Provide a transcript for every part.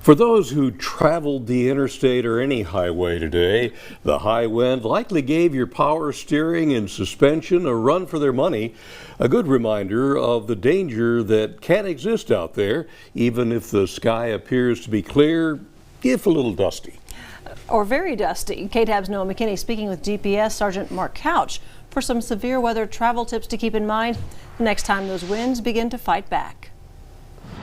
For those who traveled the interstate or any highway today, the high wind likely gave your power steering and suspension a run for their money. A good reminder of the danger that can exist out there, even if the sky appears to be clear, if a little dusty. Or very dusty. KTAB's Noah McKinney speaking with DPS Sergeant Marc Couch for some severe weather travel tips to keep in mind the next time those winds begin to fight back.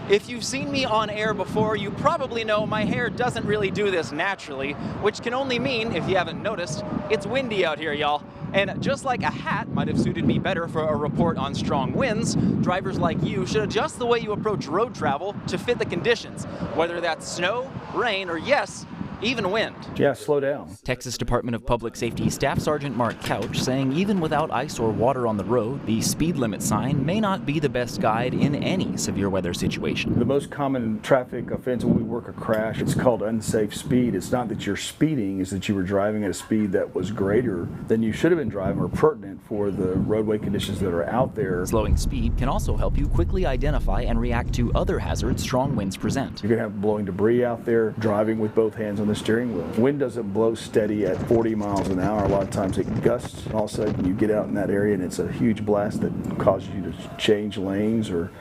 If you've seen me on air before, you probably know my hair doesn't really do this naturally, which can only mean, if you haven't noticed, it's windy out here, y'all. And just like a hat might have suited me better for a report on strong winds, drivers like you should adjust the way you approach road travel to fit the conditions, whether that's snow, rain, or yes, even wind. Yeah, slow down. Texas Department of Public Safety Staff Sergeant Marc Couch saying even without ice or water on the road, the speed limit sign may not be the best guide in any severe weather situation. The most common traffic offense when we work a crash, it's called unsafe speed. It's not that you're speeding, it's that you were driving at a speed that was greater than you should have been driving or pertinent for the roadway conditions that are out there. Slowing speed can also help you quickly identify and react to other hazards strong winds present. You're going to have blowing debris out there, driving with both hands on the steering wheel. Wind doesn't blow steady at 40 miles an hour. A lot of times it gusts. All of a sudden you get out in that area and it's a huge blast that causes you to change lanes or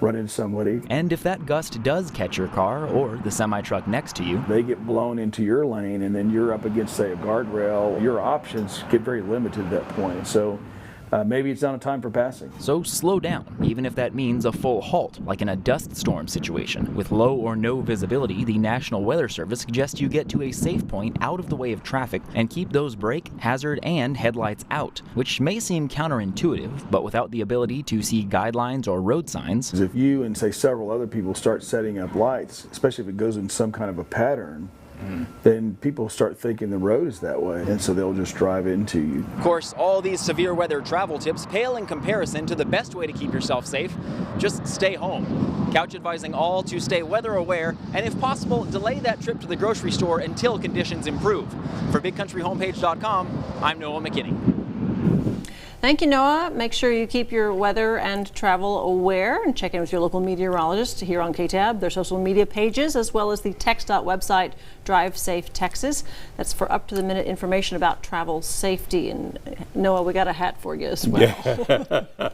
run into somebody. And if that gust does catch your car or the semi-truck next to you, they get blown into your lane and then you're up against, say, a guardrail. Your options get very limited at that point. So maybe it's not a time for passing. So slow down, even if that means a full halt, like in a dust storm situation. With low or no visibility, the National Weather Service suggests you get to a safe point out of the way of traffic and keep those brake, hazard, and headlights out, which may seem counterintuitive, but without the ability to see guidelines or road signs. If you and, say, several other people start setting up lights, especially if it goes in some kind of a pattern, then people start thinking the road is that way, and so they'll just drive into you. Of course, all these severe weather travel tips pale in comparison to the best way to keep yourself safe. Just stay home. Couch advising all to stay weather aware, and if possible, delay that trip to the grocery store until conditions improve. For BigCountryHomepage.com, I'm Noah McKinney. Thank you, Noah. Make sure you keep your weather and travel aware and check in with your local meteorologist here on KTAB, their social media pages, as well as the TxDOT website, Drive Safe Texas. That's for up-to-the-minute information about travel safety. And Noah, we got a hat for you as well. Yeah.